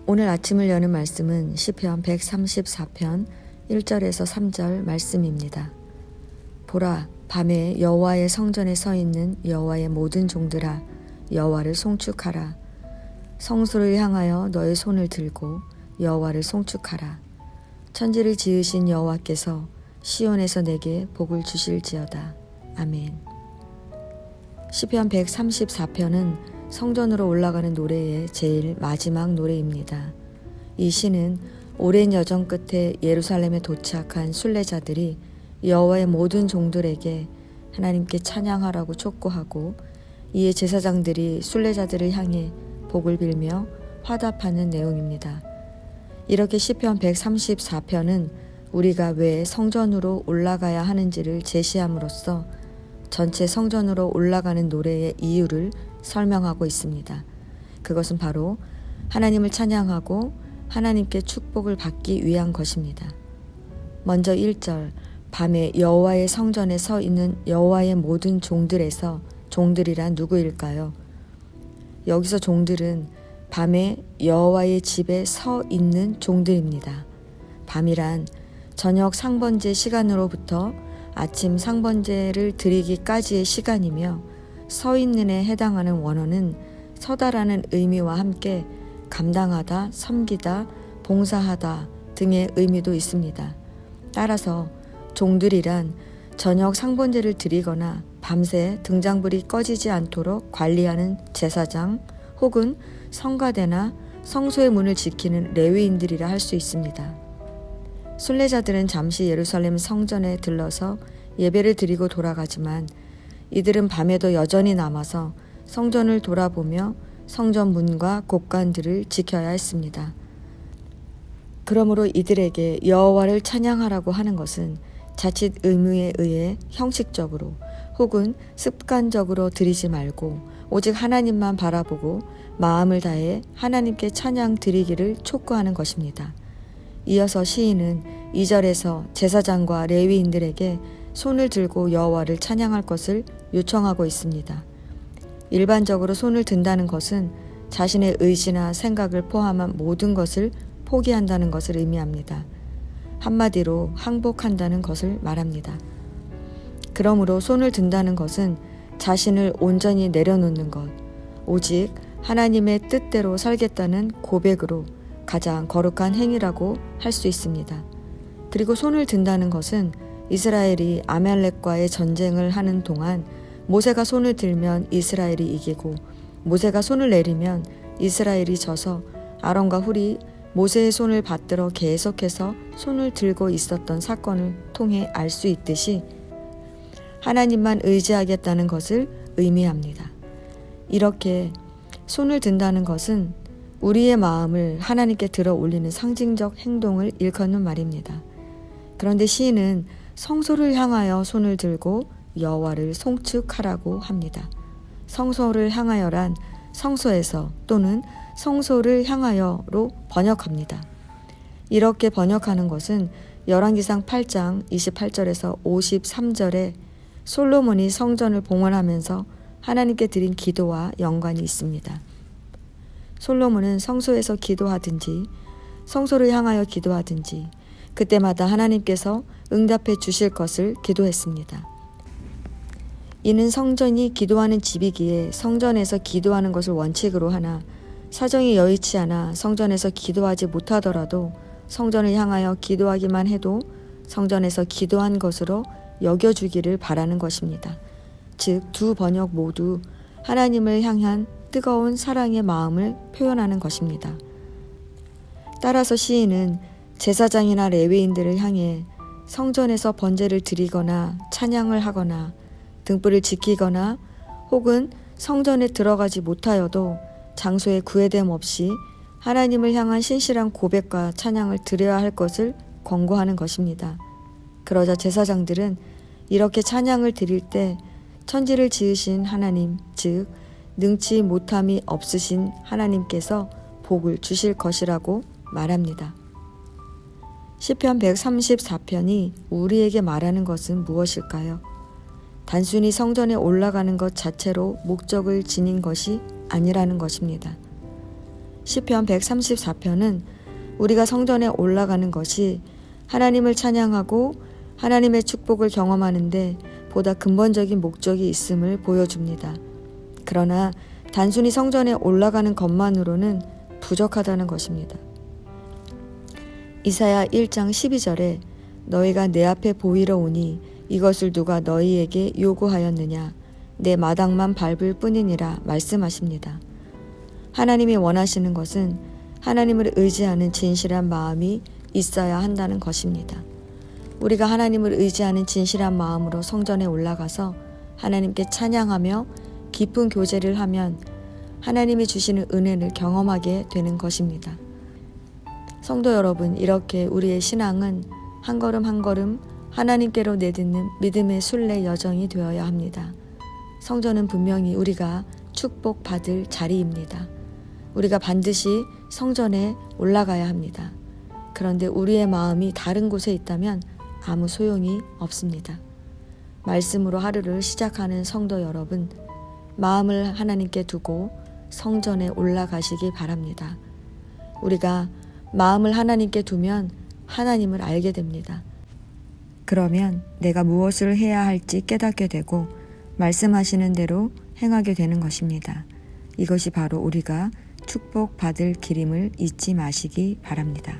오늘 아침을 여는 말씀은 시편 134편 1절에서 3절 말씀입니다. 보라, 밤에 여호와의 성전에 서 있는 여호와의 모든 종들아, 여호와를 송축하라. 성소를 향하여 너의 손을 들고 여호와를 송축하라. 천지를 지으신 여호와께서 시온에서 내게 복을 주실지어다. 아멘. 시편 134편은 성전으로 올라가는 노래의 제일 마지막 노래입니다. 이 시는 오랜 여정 끝에 예루살렘에 도착한 순례자들이 여호와의 모든 종들에게 하나님께 찬양하라고 촉구하고, 이에 제사장들이 순례자들을 향해 복을 빌며 화답하는 내용입니다. 이렇게 시편 134편은 우리가 왜 성전으로 올라가야 하는지를 제시함으로써 전체 성전으로 올라가는 노래의 이유를 설명하고 있습니다. 그것은 바로 하나님을 찬양하고 하나님께 축복을 받기 위한 것입니다. 먼저 1절, 밤에 여호와의 성전에 서 있는 여호와의 모든 종들에서 종들이란 누구일까요? 여기서 종들은 밤에 여호와의 집에 서 있는 종들입니다. 밤이란 저녁 상번제 시간으로부터 아침 상번제를 드리기까지의 시간이며, 서 있는에 해당하는 원어는 서다라는 의미와 함께 감당하다, 섬기다, 봉사하다 등의 의미도 있습니다. 따라서 종들이란 저녁 상번제를 드리거나 밤새 등잔불이 꺼지지 않도록 관리하는 제사장 혹은 성가대나 성소의 문을 지키는 레위인들이라 할 수 있습니다. 순례자들은 잠시 예루살렘 성전에 들러서 예배를 드리고 돌아가지만 이들은 밤에도 여전히 남아서 성전을 돌아보며 성전 문과 곳간들을 지켜야 했습니다. 그러므로 이들에게 여호와를 찬양하라고 하는 것은 자칫 의무에 의해 형식적으로 혹은 습관적으로 드리지 말고 오직 하나님만 바라보고 마음을 다해 하나님께 찬양 드리기를 촉구하는 것입니다. 이어서 시인은 2절에서 제사장과 레위인들에게 손을 들고 여호와를 찬양할 것을 요청하고 있습니다. 일반적으로 손을 든다는 것은 자신의 의지나 생각을 포함한 모든 것을 포기한다는 것을 의미합니다. 한마디로 항복한다는 것을 말합니다. 그러므로 손을 든다는 것은 자신을 온전히 내려놓는 것, 오직 하나님의 뜻대로 살겠다는 고백으로 가장 거룩한 행위라고 할 수 있습니다. 그리고 손을 든다는 것은 이스라엘이 아말렉과의 전쟁을 하는 동안 모세가 손을 들면 이스라엘이 이기고, 모세가 손을 내리면 이스라엘이 져서 아론과 훌이 모세의 손을 받들어 계속해서 손을 들고 있었던 사건을 통해 알 수 있듯이 하나님만 의지하겠다는 것을 의미합니다. 이렇게 손을 든다는 것은 우리의 마음을 하나님께 들어 올리는 상징적 행동을 일컫는 말입니다. 그런데 시인은 성소를 향하여 손을 들고 여호와를 송축하라고 합니다. 성소를 향하여란 성소에서 또는 성소를 향하여로 번역합니다. 이렇게 번역하는 것은 열왕기상 8장 28절에서 53절에 솔로몬이 성전을 봉헌하면서 하나님께 드린 기도와 연관이 있습니다. 솔로몬은 성소에서 기도하든지 성소를 향하여 기도하든지 그때마다 하나님께서 응답해 주실 것을 기도했습니다. 이는 성전이 기도하는 집이기에 성전에서 기도하는 것을 원칙으로 하나, 사정이 여의치 않아 성전에서 기도하지 못하더라도 성전을 향하여 기도하기만 해도 성전에서 기도한 것으로 여겨주기를 바라는 것입니다. 즉, 두 번역 모두 하나님을 향한 뜨거운 사랑의 마음을 표현하는 것입니다. 따라서 시인은 제사장이나 레위인들을 향해 성전에서 번제를 드리거나 찬양을 하거나 등불을 지키거나 혹은 성전에 들어가지 못하여도 장소에 구애됨 없이 하나님을 향한 신실한 고백과 찬양을 드려야 할 것을 권고하는 것입니다. 그러자 제사장들은 이렇게 찬양을 드릴 때 천지를 지으신 하나님, 즉 능치 못함이 없으신 하나님께서 복을 주실 것이라고 말합니다. 시편 134편이 우리에게 말하는 것은 무엇일까요? 단순히 성전에 올라가는 것 자체로 목적을 지닌 것이 아니라는 것입니다. 시편 134편은 우리가 성전에 올라가는 것이 하나님을 찬양하고 하나님의 축복을 경험하는데 보다 근본적인 목적이 있음을 보여줍니다. 그러나 단순히 성전에 올라가는 것만으로는 부족하다는 것입니다. 이사야 1장 12절에 너희가 내 앞에 보이러 오니 이것을 누가 너희에게 요구하였느냐 내 마당만 밟을 뿐이니라 말씀하십니다. 하나님이 원하시는 것은 하나님을 의지하는 진실한 마음이 있어야 한다는 것입니다. 우리가 하나님을 의지하는 진실한 마음으로 성전에 올라가서 하나님께 찬양하며 깊은 교제를 하면 하나님이 주시는 은혜를 경험하게 되는 것입니다. 성도 여러분, 이렇게 우리의 신앙은 한 걸음 한 걸음 하나님께로 내딛는 믿음의 순례 여정이 되어야 합니다. 성전은 분명히 우리가 축복받을 자리입니다. 우리가 반드시 성전에 올라가야 합니다. 그런데 우리의 마음이 다른 곳에 있다면 아무 소용이 없습니다. 말씀으로 하루를 시작하는 성도 여러분, 마음을 하나님께 두고 성전에 올라가시기 바랍니다. 우리가 마음을 하나님께 두면 하나님을 알게 됩니다. 그러면 내가 무엇을 해야 할지 깨닫게 되고 말씀하시는 대로 행하게 되는 것입니다. 이것이 바로 우리가 축복받을 길임을 잊지 마시기 바랍니다.